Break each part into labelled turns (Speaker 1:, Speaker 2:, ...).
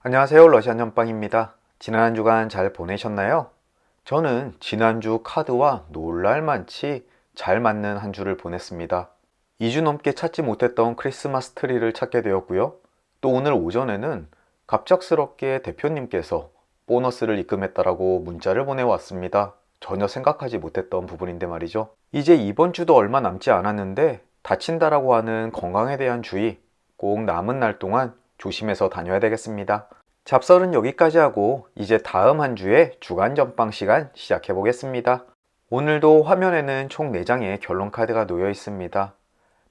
Speaker 1: 안녕하세요. 러시안 연빵입니다. 지난 한 주간 잘 보내셨나요? 저는 지난주 카드와 놀랄만치 잘 맞는 한 주를 보냈습니다. 2주 넘게 찾지 못했던 크리스마스 트리를 찾게 되었고요. 또 오늘 오전에는 갑작스럽게 대표님께서 보너스를 입금했다라고 문자를 보내왔습니다. 전혀 생각하지 못했던 부분인데 말이죠. 이제 이번 주도 얼마 남지 않았는데 다친다라고 하는 건강에 대한 주의 꼭 남은 날 동안 조심해서 다녀야 되겠습니다. 잡설은 여기까지 하고 이제 다음 한 주의 주간 전빵 시간 시작해 보겠습니다. 오늘도 화면에는 총 4장의 결론 카드가 놓여 있습니다.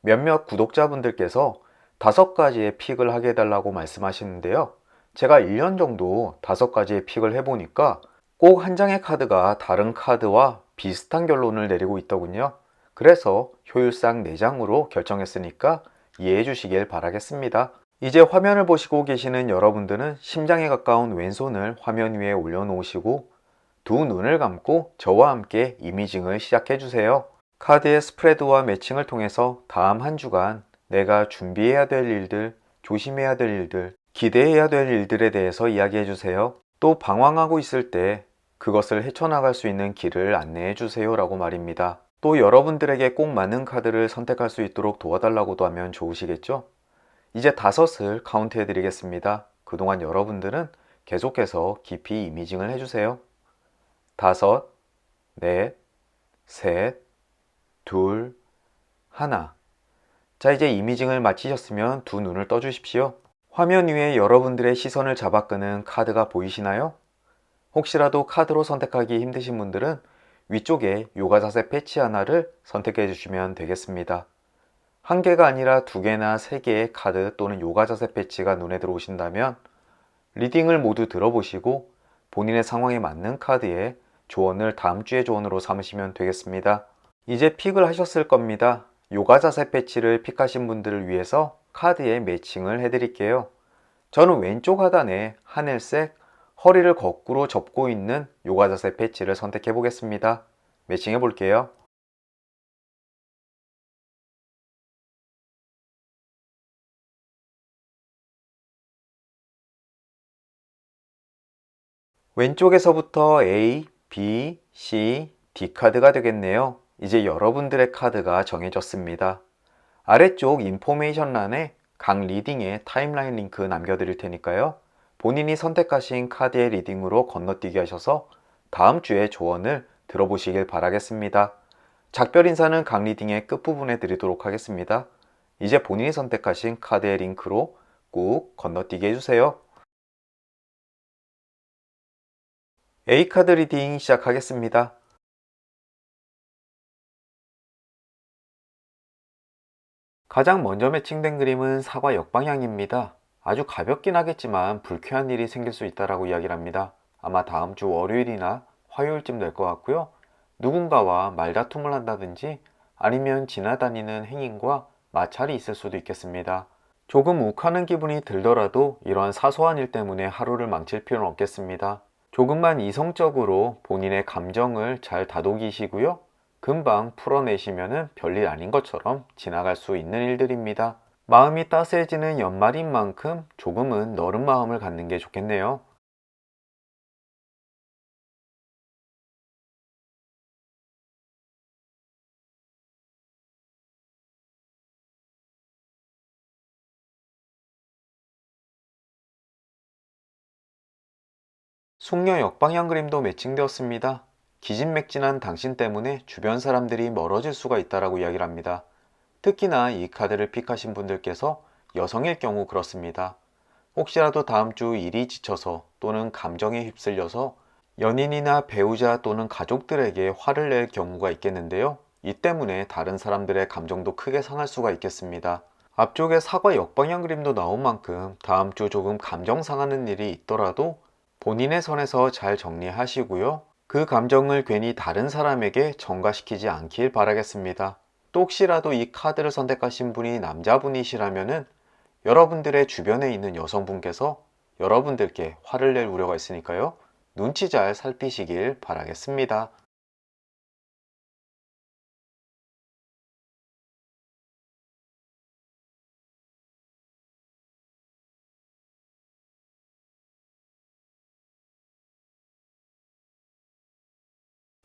Speaker 1: 몇몇 구독자분들께서 5가지의 픽을 하게 해달라고 말씀하시는데요. 제가 1년 정도 5가지의 픽을 해보니까 꼭 한 장의 카드가 다른 카드와 비슷한 결론을 내리고 있더군요. 그래서 효율상 4장으로 결정했으니까 이해해 주시길 바라겠습니다. 이제 화면을 보시고 계시는 여러분들은 심장에 가까운 왼손을 화면 위에 올려놓으시고 두 눈을 감고 저와 함께 이미징을 시작해 주세요. 카드의 스프레드와 매칭을 통해서 다음 한 주간 내가 준비해야 될 일들, 조심해야 될 일들, 기대해야 될 일들에 대해서 이야기해 주세요. 또 방황하고 있을 때 그것을 헤쳐나갈 수 있는 길을 안내해 주세요 라고 말입니다. 또 여러분들에게 꼭 맞는 카드를 선택할 수 있도록 도와달라고도 하면 좋으시겠죠? 이제 5을 카운트 해드리겠습니다. 그동안 여러분들은 계속해서 깊이 이미징을 해주세요. 5, 넷, 셋, 둘, 하나. 자, 이제 이미징을 마치셨으면 두 눈을 떠주십시오. 화면 위에 여러분들의 시선을 잡아끄는 카드가 보이시나요? 혹시라도 카드로 선택하기 힘드신 분들은 위쪽에 요가 자세 패치 하나를 선택해 주시면 되겠습니다. 한 개가 아니라 2개나 3개의 카드 또는 요가 자세 패치가 눈에 들어오신다면 리딩을 모두 들어보시고 본인의 상황에 맞는 카드의 조언을 다음 주의 조언으로 삼으시면 되겠습니다. 이제 픽을 하셨을 겁니다. 요가 자세 패치를 픽하신 분들을 위해서 카드에 매칭을 해드릴게요. 저는 왼쪽 하단에 하늘색 허리를 거꾸로 접고 있는 요가 자세 패치를 선택해 보겠습니다. 매칭해 볼게요. 왼쪽에서부터 A, B, C, D 카드가 되겠네요. 이제 여러분들의 카드가 정해졌습니다. 아래쪽 인포메이션란에 각 리딩의 타임라인 링크 남겨드릴 테니까요. 본인이 선택하신 카드의 리딩으로 건너뛰기 하셔서 다음 주에 조언을 들어보시길 바라겠습니다. 작별 인사는 각 리딩의 끝부분에 드리도록 하겠습니다. 이제 본인이 선택하신 카드의 링크로 꾹 건너뛰기 해주세요. A카드 리딩 시작하겠습니다. 가장 먼저 매칭된 그림은 사과 역방향입니다. 아주 가볍긴 하겠지만 불쾌한 일이 생길 수 있다고 이야기를 합니다. 아마 다음 주 월요일이나 화요일쯤 될 것 같고요. 누군가와 말다툼을 한다든지 아니면 지나다니는 행인과 마찰이 있을 수도 있겠습니다. 조금 욱하는 기분이 들더라도 이러한 사소한 일 때문에 하루를 망칠 필요는 없겠습니다. 조금만 이성적으로 본인의 감정을 잘 다독이시고요. 금방 풀어내시면 별일 아닌 것처럼 지나갈 수 있는 일들입니다. 마음이 따스해지는 연말인 만큼 조금은 너른 마음을 갖는 게 좋겠네요. 숙녀 역방향 그림도 매칭되었습니다. 기진맥진한 당신 때문에 주변 사람들이 멀어질 수가 있다고 이야기를 합니다. 특히나 이 카드를 픽하신 분들께서 여성일 경우 그렇습니다. 혹시라도 다음 주 일이 지쳐서 또는 감정에 휩쓸려서 연인이나 배우자 또는 가족들에게 화를 낼 경우가 있겠는데요. 이 때문에 다른 사람들의 감정도 크게 상할 수가 있겠습니다. 앞쪽에 사과 역방향 그림도 나온 만큼 다음 주 조금 감정 상하는 일이 있더라도 본인의 선에서 잘 정리하시고요. 그 감정을 괜히 다른 사람에게 전가시키지 않길 바라겠습니다. 또 혹시라도 이 카드를 선택하신 분이 남자분이시라면 여러분들의 주변에 있는 여성분께서 여러분들께 화를 낼 우려가 있으니까요. 눈치 잘 살피시길 바라겠습니다.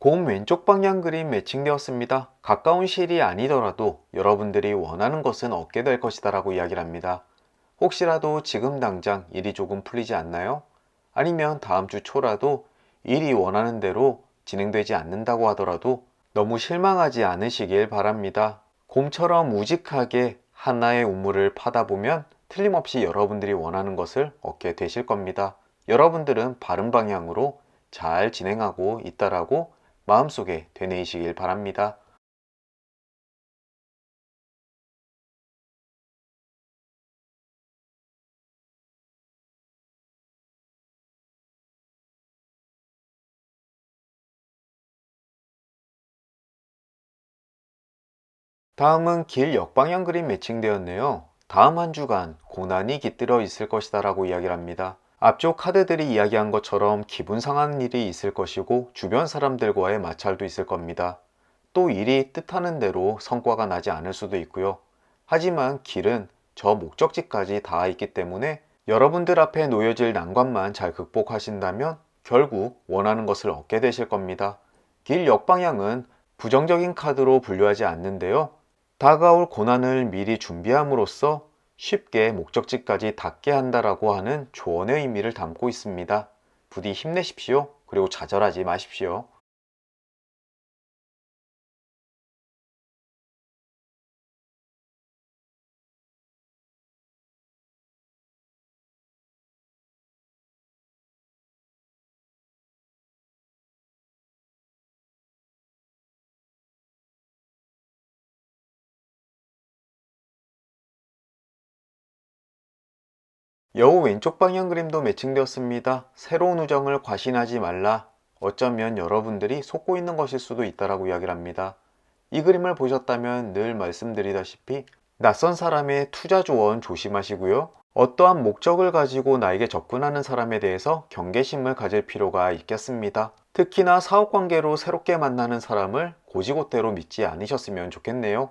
Speaker 1: 공 왼쪽 방향 그림 매칭되었습니다. 가까운 시일이 아니더라도 여러분들이 원하는 것은 얻게 될 것이다 라고 이야기를 합니다. 혹시라도 지금 당장 일이 조금 풀리지 않나요? 아니면 다음 주 초라도 일이 원하는 대로 진행되지 않는다고 하더라도 너무 실망하지 않으시길 바랍니다. 곰처럼 우직하게 하나의 우물을 파다 보면 틀림없이 여러분들이 원하는 것을 얻게 되실 겁니다. 여러분들은 바른 방향으로 잘 진행하고 있다라고 마음속에 되뇌이시길 바랍니다. 다음은 길 역방향 그림 매칭되었네요. 다음 한 주간 고난이 깃들어 있을 것이다 라고 이야기를 합니다. 앞쪽 카드들이 이야기한 것처럼 기분 상하는 일이 있을 것이고 주변 사람들과의 마찰도 있을 겁니다. 또 일이 뜻하는 대로 성과가 나지 않을 수도 있고요. 하지만 길은 저 목적지까지 닿아 있기 때문에 여러분들 앞에 놓여질 난관만 잘 극복하신다면 결국 원하는 것을 얻게 되실 겁니다. 길 역방향은 부정적인 카드로 분류하지 않는데요. 다가올 고난을 미리 준비함으로써 쉽게 목적지까지 닿게 한다라고 하는 조언의 의미를 담고 있습니다. 부디 힘내십시오. 그리고 좌절하지 마십시오. 여우 왼쪽 방향 그림도 매칭되었습니다. 새로운 우정을 과신하지 말라. 어쩌면 여러분들이 속고 있는 것일 수도 있다라고 이야기를 합니다. 이 그림을 보셨다면 늘 말씀드리다시피 낯선 사람의 투자 조언 조심하시고요. 어떠한 목적을 가지고 나에게 접근하는 사람에 대해서 경계심을 가질 필요가 있겠습니다. 특히나 사업 관계로 새롭게 만나는 사람을 고지고대로 믿지 않으셨으면 좋겠네요.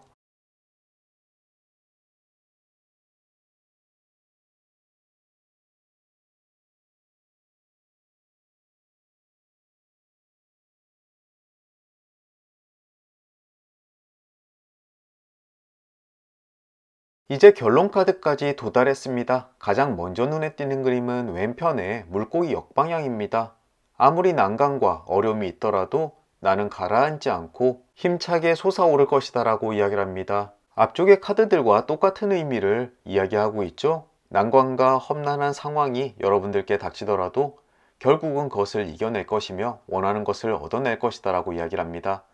Speaker 1: 이제 결론 카드까지 도달했습니다. 가장 먼저 눈에 띄는 그림은 왼편의 물고기 역방향입니다. 아무리 난관과 어려움이 있더라도 나는 가라앉지 않고 힘차게 솟아오를 것이다 라고 이야기를 합니다. 앞쪽의 카드들과 똑같은 의미를 이야기하고 있죠. 난관과 험난한 상황이 여러분들께 닥치더라도 결국은 그것을 이겨낼 것이며 원하는 것을 얻어낼 것이다 라고 이야기를 합니다.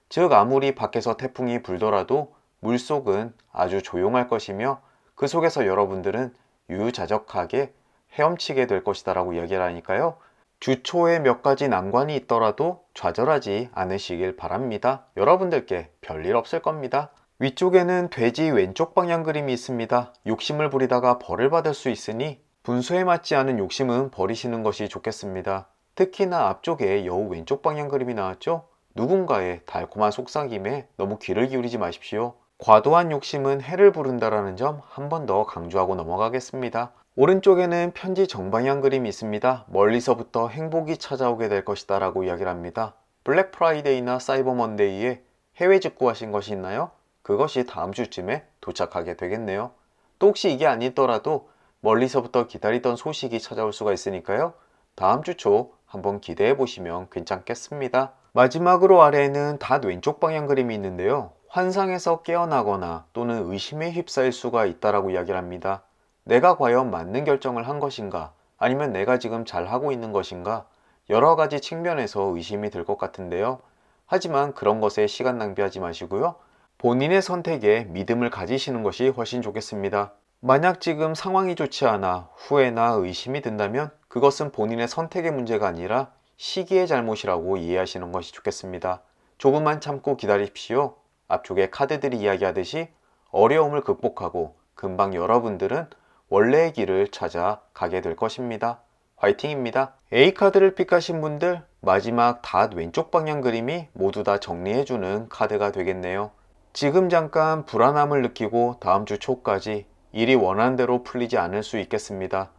Speaker 1: 즉 아무리 밖에서 태풍이 불더라도 물속은 아주 조용할 것이며 그 속에서 여러분들은 유유자적하게 헤엄치게 될 것이다 라고 이야기를 하니까요. 주초에 몇 가지 난관이 있더라도 좌절하지 않으시길 바랍니다. 여러분들께 별일 없을 겁니다. 위쪽에는 돼지 왼쪽 방향 그림이 있습니다. 욕심을 부리다가 벌을 받을 수 있으니 분수에 맞지 않은 욕심은 버리시는 것이 좋겠습니다. 특히나 앞쪽에 여우 왼쪽 방향 그림이 나왔죠? 누군가의 달콤한 속삭임에 너무 귀를 기울이지 마십시오. 과도한 욕심은 해를 부른다라는 점 한 번 더 강조하고 넘어가겠습니다. 오른쪽에는 편지 정방향 그림이 있습니다. 멀리서부터 행복이 찾아오게 될 것이다 라고 이야기를 합니다. 블랙 프라이데이나 사이버 먼데이에 해외 직구하신 것이 있나요? 그것이 다음 주쯤에 도착하게 되겠네요. 또 혹시 이게 아니더라도 멀리서부터 기다리던 소식이 찾아올 수가 있으니까요. 다음 주 초 한번 기대해 보시면 괜찮겠습니다. 마지막으로 아래에는 닷 왼쪽 방향 그림이 있는데요. 환상에서 깨어나거나 또는 의심에 휩싸일 수가 있다라고 이야기를 합니다. 내가 과연 맞는 결정을 한 것인가? 아니면 내가 지금 잘 하고 있는 것인가? 여러 가지 측면에서 의심이 들 것 같은데요. 하지만 그런 것에 시간 낭비하지 마시고요. 본인의 선택에 믿음을 가지시는 것이 훨씬 좋겠습니다. 만약 지금 상황이 좋지 않아 후회나 의심이 든다면 그것은 본인의 선택의 문제가 아니라 시기의 잘못이라고 이해하시는 것이 좋겠습니다. 조금만 참고 기다리십시오. 앞쪽에 카드들이 이야기하듯이 어려움을 극복하고 금방 여러분들은 원래의 길을 찾아 가게 될 것입니다. 화이팅입니다. A카드를 픽하신 분들 마지막 닷 왼쪽 방향 그림이 모두 다 정리해주는 카드가 되겠네요. 지금 잠깐 불안함을 느끼고 다음 주 초까지 일이 원하는 대로 풀리지 않을 수 있겠습니다.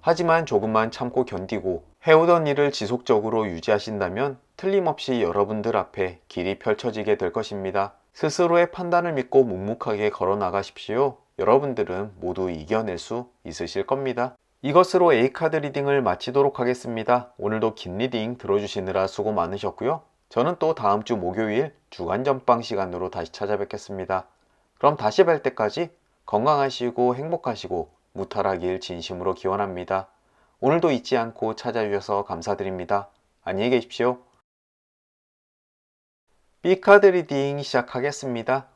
Speaker 1: 하지만 조금만 참고 견디고 해오던 일을 지속적으로 유지하신다면 틀림없이 여러분들 앞에 길이 펼쳐지게 될 것입니다. 스스로의 판단을 믿고 묵묵하게 걸어 나가십시오. 여러분들은 모두 이겨낼 수 있으실 겁니다. 이것으로 A카드 리딩을 마치도록 하겠습니다. 오늘도 긴 리딩 들어주시느라 수고 많으셨고요. 저는 또 다음 주 목요일 주간 전방 시간으로 다시 찾아뵙겠습니다. 그럼 다시 뵐 때까지 건강하시고 행복하시고 무탈하길 진심으로 기원합니다. 오늘도 잊지 않고 찾아주셔서 감사드립니다. 안녕히 계십시오. B카드 리딩 시작하겠습니다.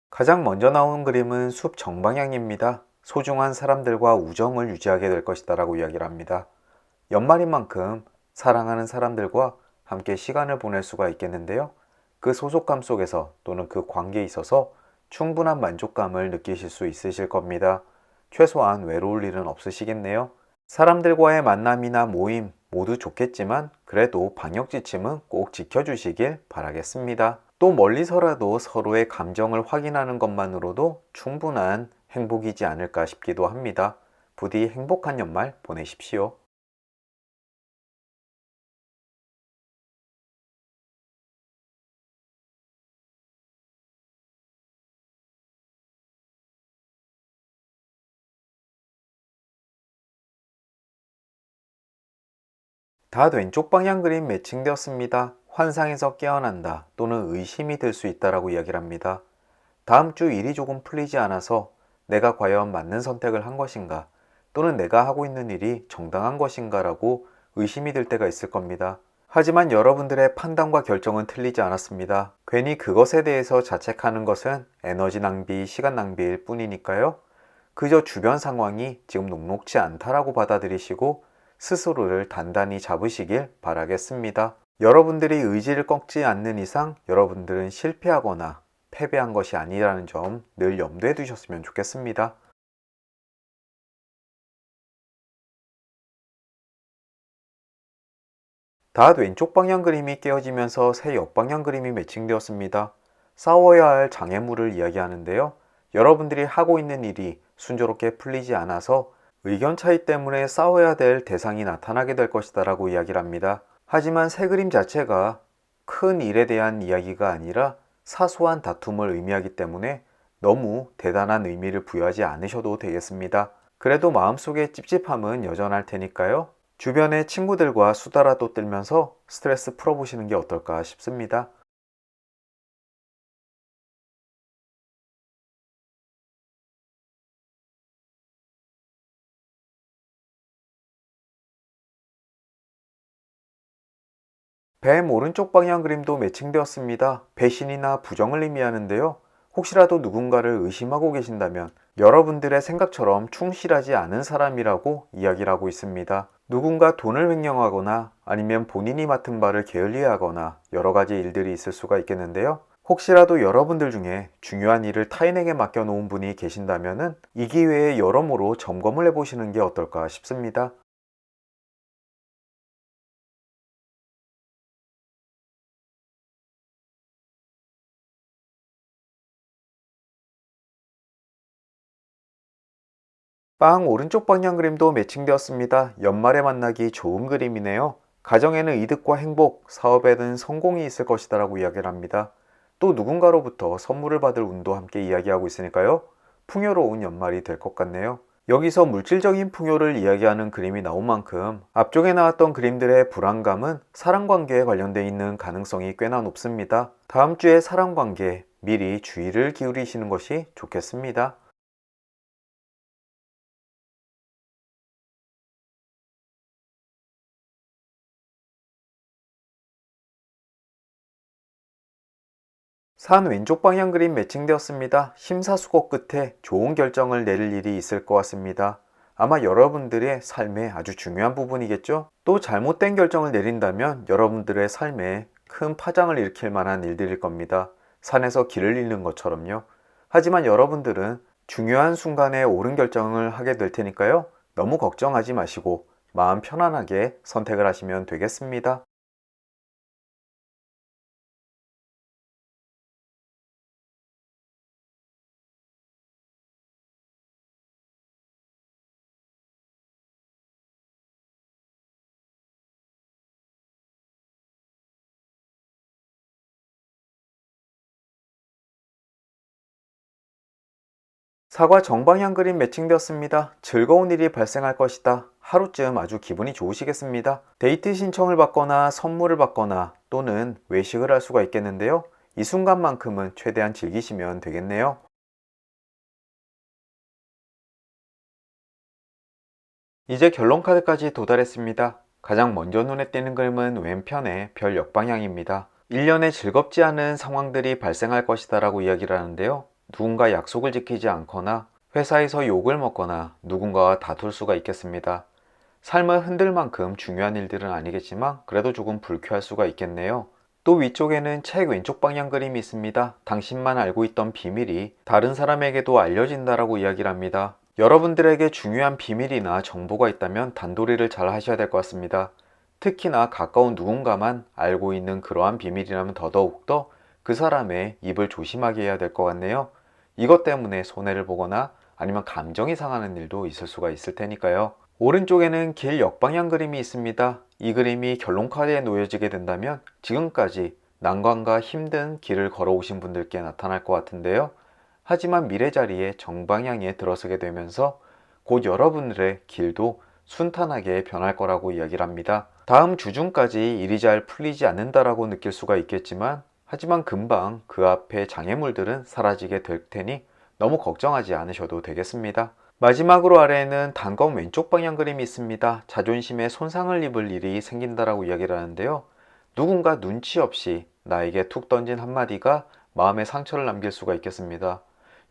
Speaker 1: 가장 먼저 나오는 그림은 숲 정방향입니다. 소중한 사람들과 우정을 유지하게 될 것이다 라고 이야기를 합니다. 연말인 만큼 사랑하는 사람들과 함께 시간을 보낼 수가 있겠는데요. 그 소속감 속에서 또는 그 관계에 있어서 충분한 만족감을 느끼실 수 있으실 겁니다. 최소한 외로울 일은 없으시겠네요. 사람들과의 만남이나 모임 모두 좋겠지만 그래도 방역 지침은 꼭 지켜주시길 바라겠습니다. 또 멀리서라도 서로의 감정을 확인하는 것만으로도 충분한 행복이지 않을까 싶기도 합니다. 부디 행복한 연말 보내십시오. 다 왼쪽 방향 그림 매칭되었습니다. 환상에서 깨어난다 또는 의심이 들 수 있다라고 이야기를 합니다. 다음 주 일이 조금 풀리지 않아서 내가 과연 맞는 선택을 한 것인가 또는 내가 하고 있는 일이 정당한 것인가 라고 의심이 들 때가 있을 겁니다. 하지만 여러분들의 판단과 결정은 틀리지 않았습니다. 괜히 그것에 대해서 자책하는 것은 에너지 낭비, 시간 낭비일 뿐이니까요. 그저 주변 상황이 지금 녹록지 않다라고 받아들이시고 스스로를 단단히 잡으시길 바라겠습니다. 여러분들이 의지를 꺾지 않는 이상 여러분들은 실패하거나 패배한 것이 아니라는 점 늘 염두에 두셨으면 좋겠습니다. 다 왼쪽 방향 그림이 깨어지면서 새 역방향 그림이 매칭되었습니다. 싸워야 할 장애물을 이야기하는데요. 여러분들이 하고 있는 일이 순조롭게 풀리지 않아서 의견 차이 때문에 싸워야 될 대상이 나타나게 될 것이다 라고 이야기를 합니다. 하지만 새 그림 자체가 큰 일에 대한 이야기가 아니라 사소한 다툼을 의미하기 때문에 너무 대단한 의미를 부여하지 않으셔도 되겠습니다. 그래도 마음속에 찝찝함은 여전할 테니까요. 주변의 친구들과 수다라도 떨면서 스트레스 풀어보시는 게 어떨까 싶습니다. 뱀 오른쪽 방향 그림도 매칭되었습니다. 배신이나 부정을 의미하는데요. 혹시라도 누군가를 의심하고 계신다면 여러분들의 생각처럼 충실하지 않은 사람이라고 이야기를 하고 있습니다. 누군가 돈을 횡령하거나 아니면 본인이 맡은 바를 게을리하거나 여러 가지 일들이 있을 수가 있겠는데요. 혹시라도 여러분들 중에 중요한 일을 타인에게 맡겨놓은 분이 계신다면 이 기회에 여러모로 점검을 해보시는 게 어떨까 싶습니다. 빵 오른쪽 방향 그림도 매칭되었습니다. 연말에 만나기 좋은 그림이네요. 가정에는 이득과 행복, 사업에는 성공이 있을 것이다 라고 이야기를 합니다. 또 누군가로부터 선물을 받을 운도 함께 이야기하고 있으니까요. 풍요로운 연말이 될 것 같네요. 여기서 물질적인 풍요를 이야기하는 그림이 나온 만큼 앞쪽에 나왔던 그림들의 불안감은 사랑관계에 관련되어 있는 가능성이 꽤나 높습니다. 다음 주에 사랑관계 미리 주의를 기울이시는 것이 좋겠습니다. 산 왼쪽 방향 그림 매칭되었습니다. 심사숙고 끝에 좋은 결정을 내릴 일이 있을 것 같습니다. 아마 여러분들의 삶에 아주 중요한 부분이겠죠? 또 잘못된 결정을 내린다면 여러분들의 삶에 큰 파장을 일으킬 만한 일들일 겁니다. 산에서 길을 잃는 것처럼요. 하지만 여러분들은 중요한 순간에 옳은 결정을 하게 될 테니까요. 너무 걱정하지 마시고 마음 편안하게 선택을 하시면 되겠습니다. 사과 정방향 그림 매칭되었습니다. 즐거운 일이 발생할 것이다. 하루쯤 아주 기분이 좋으시겠습니다. 데이트 신청을 받거나 선물을 받거나 또는 외식을 할 수가 있겠는데요. 이 순간만큼은 최대한 즐기시면 되겠네요. 이제 결론 카드까지 도달했습니다. 가장 먼저 눈에 띄는 그림은 왼편의 별 역방향입니다. 1년에 즐겁지 않은 상황들이 발생할 것이다 라고 이야기를 하는데요. 누군가 약속을 지키지 않거나 회사에서 욕을 먹거나 누군가와 다툴 수가 있겠습니다. 삶을 흔들 만큼 중요한 일들은 아니겠지만 그래도 조금 불쾌할 수가 있겠네요. 또 위쪽에는 책 왼쪽 방향 그림이 있습니다. 당신만 알고 있던 비밀이 다른 사람에게도 알려진다라고 이야기를 합니다. 여러분들에게 중요한 비밀이나 정보가 있다면 단도리를 잘 하셔야 될 것 같습니다. 특히나 가까운 누군가만 알고 있는 그러한 비밀이라면 더더욱더 그 사람의 입을 조심하게 해야 될 것 같네요. 이것 때문에 손해를 보거나 아니면 감정이 상하는 일도 있을 수가 있을 테니까요. 오른쪽에는 길 역방향 그림이 있습니다. 이 그림이 결론 카드에 놓여지게 된다면 지금까지 난관과 힘든 길을 걸어오신 분들께 나타날 것 같은데요. 하지만 미래 자리에 정방향에 들어서게 되면서 곧 여러분들의 길도 순탄하게 변할 거라고 이야기를 합니다. 다음 주중까지 일이 잘 풀리지 않는다라고 느낄 수가 있겠지만 하지만 금방 그 앞에 장애물들은 사라지게 될 테니 너무 걱정하지 않으셔도 되겠습니다. 마지막으로 아래에는 단검 왼쪽 방향 그림이 있습니다. 자존심에 손상을 입을 일이 생긴다라고 이야기를 하는데요. 누군가 눈치 없이 나에게 툭 던진 한마디가 마음에 상처를 남길 수가 있겠습니다.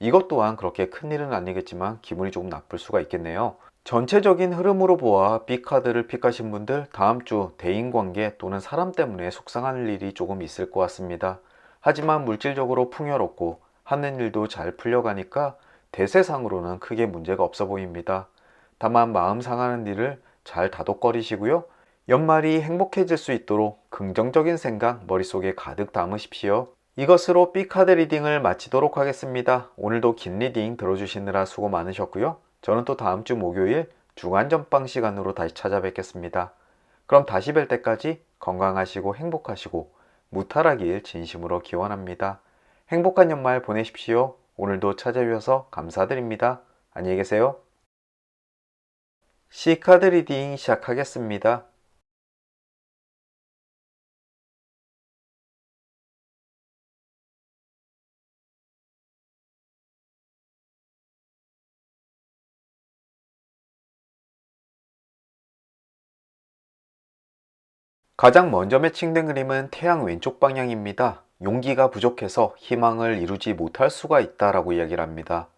Speaker 1: 이것 또한 그렇게 큰일은 아니겠지만 기분이 조금 나쁠 수가 있겠네요. 전체적인 흐름으로 보아 B카드를 픽하신 분들 다음 주 대인관계 또는 사람 때문에 속상할 일이 조금 있을 것 같습니다. 하지만 물질적으로 풍요롭고 하는 일도 잘 풀려가니까 대세상으로는 크게 문제가 없어 보입니다. 다만 마음 상하는 일을 잘 다독거리시고요. 연말이 행복해질 수 있도록 긍정적인 생각 머릿속에 가득 담으십시오. 이것으로 B카드 리딩을 마치도록 하겠습니다. 오늘도 긴 리딩 들어주시느라 수고 많으셨고요. 저는 또 다음 주 목요일 주간 전방 시간으로 다시 찾아뵙겠습니다. 그럼 다시 뵐 때까지 건강하시고 행복하시고 무탈하길 진심으로 기원합니다. 행복한 연말 보내십시오. 오늘도 찾아주셔서 감사드립니다. 안녕히 계세요. C카드 리딩 시작하겠습니다. 가장 먼저 매칭된 그림은 태양 왼쪽 방향입니다. 용기가 부족해서 희망을 이루지 못할 수가 있다라고 이야기를 합니다.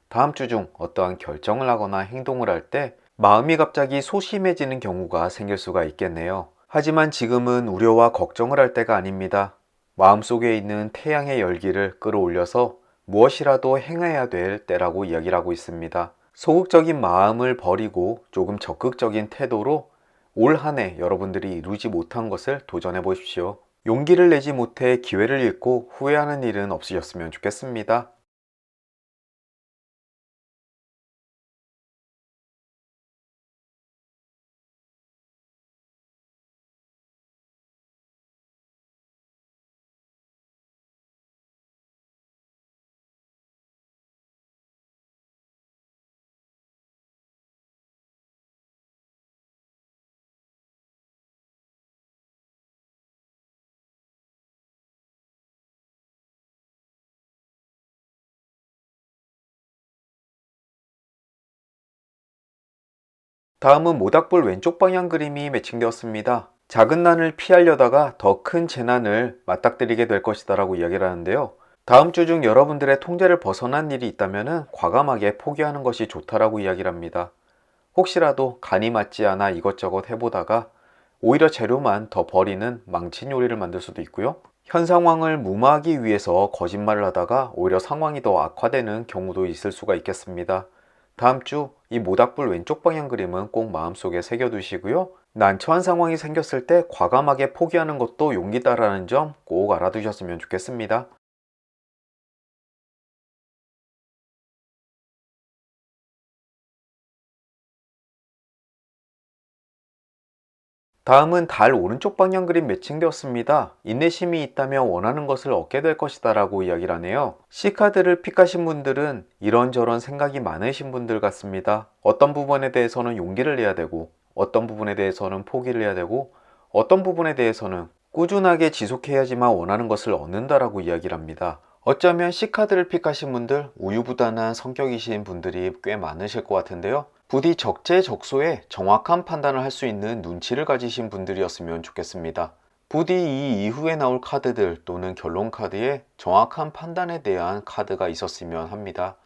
Speaker 1: 다음 주 중 어떠한 결정을 하거나 행동을 할 때 마음이 갑자기 소심해지는 경우가 생길 수가 있겠네요. 하지만 지금은 우려와 걱정을 할 때가 아닙니다. 마음속에 있는 태양의 열기를 끌어올려서 무엇이라도 행해야 될 때라고 이야기를 하고 있습니다. 소극적인 마음을 버리고 조금 적극적인 태도로 올 한 해 여러분들이 이루지 못한 것을 도전해 보십시오. 용기를 내지 못해 기회를 잃고 후회하는 일은 없으셨으면 좋겠습니다. 다음은 모닥불 왼쪽 방향 그림이 매칭되었습니다. 작은 난을 피하려다가 더 큰 재난을 맞닥뜨리게 될 것이다 라고 이야기를 하는데요. 다음 주 중 여러분들의 통제를 벗어난 일이 있다면 과감하게 포기하는 것이 좋다라고 이야기를 합니다. 혹시라도 간이 맞지 않아 이것저것 해보다가 오히려 재료만 더 버리는 망친 요리를 만들 수도 있고요. 현 상황을 무마하기 위해서 거짓말을 하다가 오히려 상황이 더 악화되는 경우도 있을 수가 있겠습니다. 다음 주 이 모닥불 왼쪽 방향 그림은 꼭 마음속에 새겨두시고요. 난처한 상황이 생겼을 때 과감하게 포기하는 것도 용기다라는 점 꼭 알아두셨으면 좋겠습니다. 다음은 달 오른쪽 방향 그림 매칭되었습니다. 인내심이 있다면 원하는 것을 얻게 될 것이다 라고 이야기를 하네요. C카드를 픽하신 분들은 이런저런 생각이 많으신 분들 같습니다. 어떤 부분에 대해서는 용기를 내야 되고, 어떤 부분에 대해서는 포기를 해야 되고, 어떤 부분에 대해서는 꾸준하게 지속해야지만 원하는 것을 얻는다라고 이야기를 합니다. 어쩌면 C카드를 픽하신 분들, 우유부단한 성격이신 분들이 꽤 많으실 것 같은데요. 부디 적재적소에 정확한 판단을 할 수 있는 눈치를 가지신 분들이었으면 좋겠습니다. 부디 이 이후에 나올 카드들 또는 결론 카드에 정확한 판단에 대한 카드가 있었으면 합니다.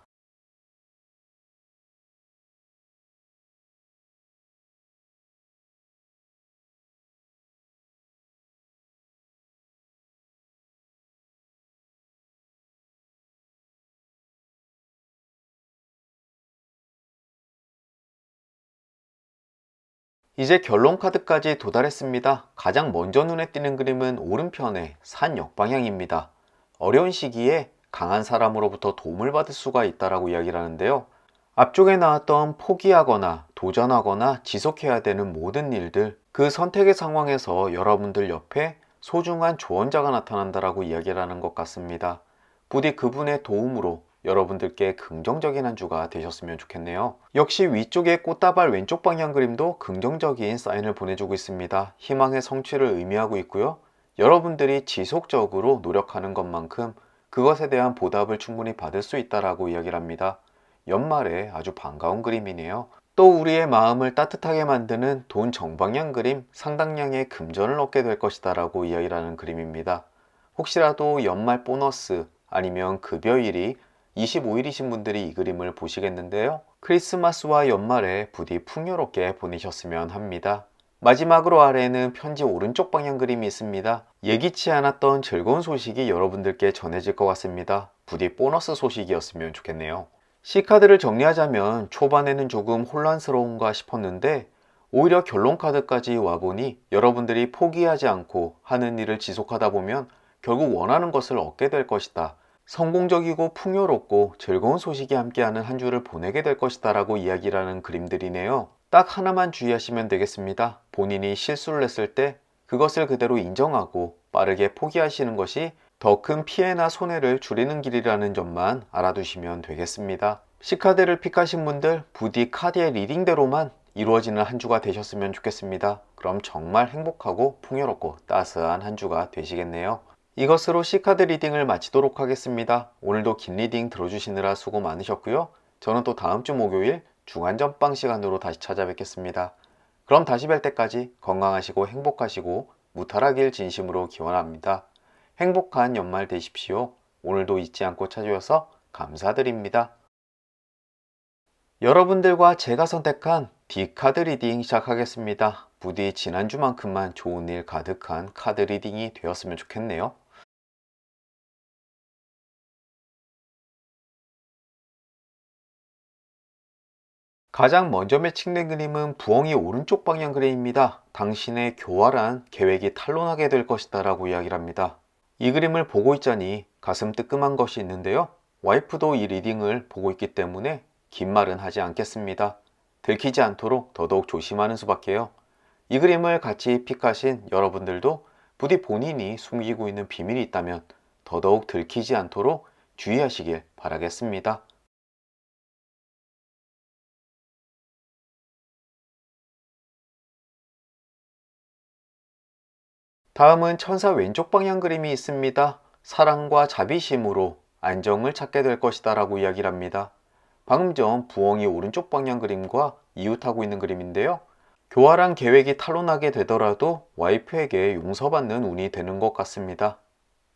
Speaker 1: 이제 결론 카드까지 도달했습니다. 가장 먼저 눈에 띄는 그림은 오른편의 산 역방향입니다. 어려운 시기에 강한 사람으로부터 도움을 받을 수가 있다라고 이야기를 하는데요. 앞쪽에 나왔던 포기하거나 도전하거나 지속해야 되는 모든 일들, 그 선택의 상황에서 여러분들 옆에 소중한 조언자가 나타난다라고 이야기를 하는 것 같습니다. 부디 그분의 도움으로 여러분들께 긍정적인 한 주가 되셨으면 좋겠네요. 역시 위쪽의 꽃다발 왼쪽 방향 그림도 긍정적인 사인을 보내주고 있습니다. 희망의 성취를 의미하고 있고요. 여러분들이 지속적으로 노력하는 것만큼 그것에 대한 보답을 충분히 받을 수 있다라고 이야기를 합니다. 연말에 아주 반가운 그림이네요. 또 우리의 마음을 따뜻하게 만드는 돈 정방향 그림, 상당량의 금전을 얻게 될 것이다 라고 이야기를 하는 그림입니다. 혹시라도 연말 보너스 아니면 급여일이 25일이신 분들이 이 그림을 보시겠는데요. 크리스마스와 연말에 부디 풍요롭게 보내셨으면 합니다. 마지막으로 아래에는 편지 오른쪽 방향 그림이 있습니다. 예기치 않았던 즐거운 소식이 여러분들께 전해질 것 같습니다. 부디 보너스 소식이었으면 좋겠네요. C카드를 정리하자면 초반에는 조금 혼란스러운가 싶었는데 오히려 결론 카드까지 와보니 여러분들이 포기하지 않고 하는 일을 지속하다 보면 결국 원하는 것을 얻게 될 것이다. 성공적이고 풍요롭고 즐거운 소식이 함께하는 한 주를 보내게 될 것이다 라고 이야기를 하는 그림들이네요. 딱 하나만 주의하시면 되겠습니다. 본인이 실수를 했을 때 그것을 그대로 인정하고 빠르게 포기하시는 것이 더 큰 피해나 손해를 줄이는 길이라는 점만 알아두시면 되겠습니다. C카드를 픽하신 분들 부디 카드의 리딩대로만 이루어지는 한 주가 되셨으면 좋겠습니다. 그럼 정말 행복하고 풍요롭고 따스한 한 주가 되시겠네요. 이것으로 C카드 리딩을 마치도록 하겠습니다. 오늘도 긴 리딩 들어주시느라 수고 많으셨고요. 저는 또 다음 주 목요일 중간전방 시간으로 다시 찾아뵙겠습니다. 그럼 다시 뵐 때까지 건강하시고 행복하시고 무탈하길 진심으로 기원합니다. 행복한 연말 되십시오. 오늘도 잊지 않고 찾아주셔서 감사드립니다. 여러분들과 제가 선택한 D카드 리딩 시작하겠습니다. 부디 지난주만큼만 좋은 일 가득한 카드 리딩이 되었으면 좋겠네요. 가장 먼저 매칭된 그림은 부엉이 오른쪽 방향 그림입니다. 당신의 교활한 계획이 탄로나게 될 것이다 라고 이야기를 합니다. 이 그림을 보고 있자니 가슴 뜨끔한 것이 있는데요. 와이프도 이 리딩을 보고 있기 때문에 긴 말은 하지 않겠습니다. 들키지 않도록 더더욱 조심하는 수밖에요. 이 그림을 같이 픽하신 여러분들도 부디 본인이 숨기고 있는 비밀이 있다면 더더욱 들키지 않도록 주의하시길 바라겠습니다. 다음은 천사 왼쪽 방향 그림이 있습니다. 사랑과 자비심으로 안정을 찾게 될 것이다 라고 이야기를 합니다. 방금 전 부엉이 오른쪽 방향 그림과 이웃하고 있는 그림인데요. 교활한 계획이 탄로나게 되더라도 와이프에게 용서받는 운이 되는 것 같습니다.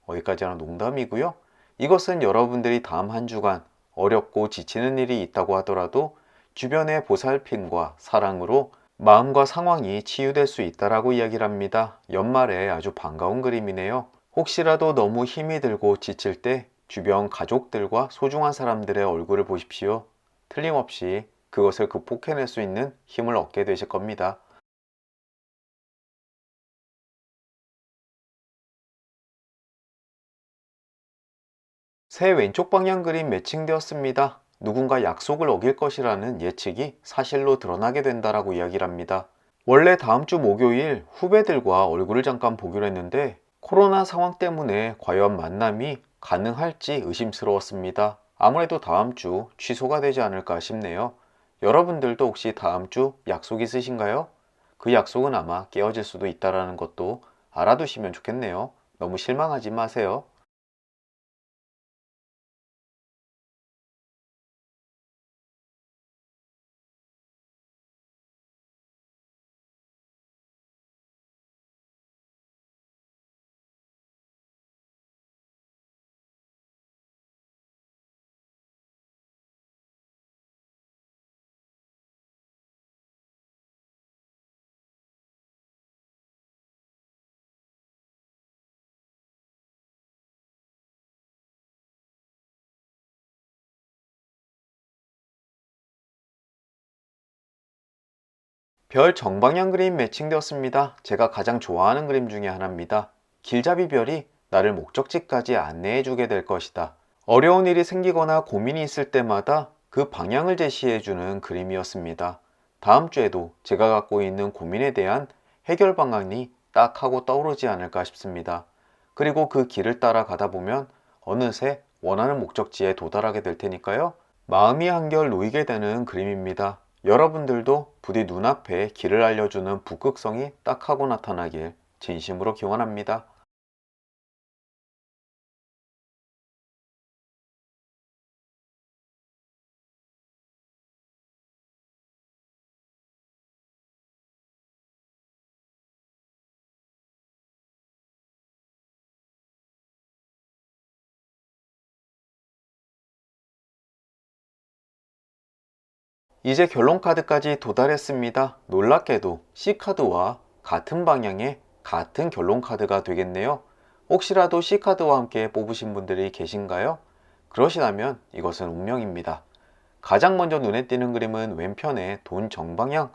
Speaker 1: 어디까지나 농담이고요. 이것은 여러분들이 다음 한 주간 어렵고 지치는 일이 있다고 하더라도 주변의 보살핌과 사랑으로 마음과 상황이 치유될 수 있다라고 이야기를 합니다. 연말에 아주 반가운 그림이네요. 혹시라도 너무 힘이 들고 지칠 때 주변 가족들과 소중한 사람들의 얼굴을 보십시오. 틀림없이 그것을 극복해낼 수 있는 힘을 얻게 되실 겁니다. 새 왼쪽 방향 그림 매칭되었습니다. 누군가 약속을 어길 것이라는 예측이 사실로 드러나게 된다라고 이야기를 합니다. 원래 다음 주 목요일 후배들과 얼굴을 잠깐 보기로 했는데 코로나 상황 때문에 과연 만남이 가능할지 의심스러웠습니다. 아무래도 다음 주 취소가 되지 않을까 싶네요. 여러분들도 혹시 다음 주 약속 있으신가요? 그 약속은 아마 깨어질 수도 있다는 것도 알아두시면 좋겠네요. 너무 실망하지 마세요. 별 정방향 그림 매칭되었습니다. 제가 가장 좋아하는 그림 중에 하나입니다. 길잡이 별이 나를 목적지까지 안내해주게 될 것이다. 어려운 일이 생기거나 고민이 있을 때마다 그 방향을 제시해주는 그림이었습니다. 다음 주에도 제가 갖고 있는 고민에 대한 해결 방안이 딱 하고 떠오르지 않을까 싶습니다. 그리고 그 길을 따라 가다 보면 어느새 원하는 목적지에 도달하게 될 테니까요. 마음이 한결 놓이게 되는 그림입니다. 여러분들도 부디 눈앞에 길을 알려주는 북극성이 딱 하고 나타나길 진심으로 기원합니다. 이제 결론 카드까지 도달했습니다. 놀랍게도 C카드와 같은 방향의 같은 결론 카드가 되겠네요. 혹시라도 C카드와 함께 뽑으신 분들이 계신가요? 그러시다면 이것은 운명입니다. 가장 먼저 눈에 띄는 그림은 왼편의 돈 정방향,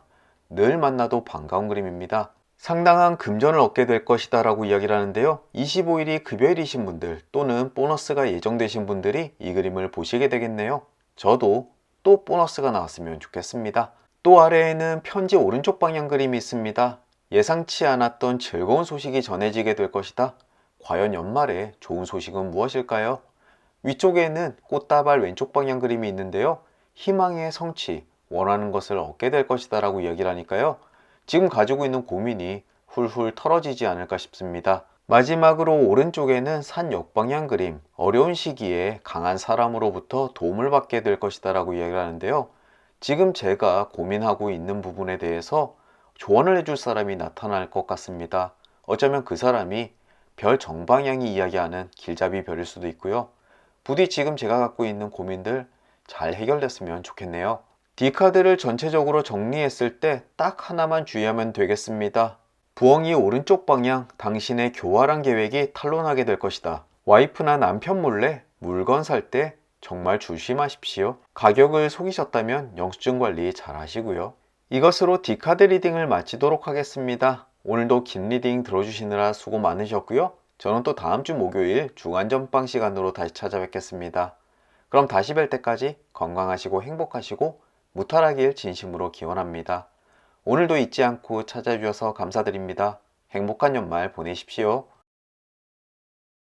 Speaker 1: 늘 만나도 반가운 그림입니다. 상당한 금전을 얻게 될 것이다 라고 이야기를 하는데요. 25일이 급여일이신 분들 또는 보너스가 예정되신 분들이 이 그림을 보시게 되겠네요. 저도 또 보너스가 나왔으면 좋겠습니다. 또 아래에는 편지 오른쪽 방향 그림이 있습니다. 예상치 않았던 즐거운 소식이 전해지게 될 것이다. 과연 연말에 좋은 소식은 무엇일까요? 위쪽에는 꽃다발 왼쪽 방향 그림이 있는데요. 희망의 성취, 원하는 것을 얻게 될 것이다 라고 이야기를 하니까요. 지금 가지고 있는 고민이 훌훌 털어지지 않을까 싶습니다. 마지막으로 오른쪽에는 산 역방향 그림, 어려운 시기에 강한 사람으로부터 도움을 받게 될 것이다 라고 이야기를 하는데요. 지금 제가 고민하고 있는 부분에 대해서 조언을 해줄 사람이 나타날 것 같습니다. 어쩌면 그 사람이 별 정방향이 이야기하는 길잡이 별일 수도 있고요. 부디 지금 제가 갖고 있는 고민들 잘 해결됐으면 좋겠네요. D카드를 전체적으로 정리했을 때 딱 하나만 주의하면 되겠습니다. 부엉이 오른쪽 방향, 당신의 교활한 계획이 탄로나게 될 것이다. 와이프나 남편 몰래 물건 살 때 정말 조심하십시오. 가격을 속이셨다면 영수증 관리 잘 하시고요. 이것으로 D카드 리딩을 마치도록 하겠습니다. 오늘도 긴 리딩 들어주시느라 수고 많으셨고요. 저는 또 다음 주 목요일 주간 전방 시간으로 다시 찾아뵙겠습니다. 그럼 다시 뵐 때까지 건강하시고 행복하시고 무탈하길 진심으로 기원합니다. 오늘도 잊지 않고 찾아주셔서 감사드립니다. 행복한 연말 보내십시오.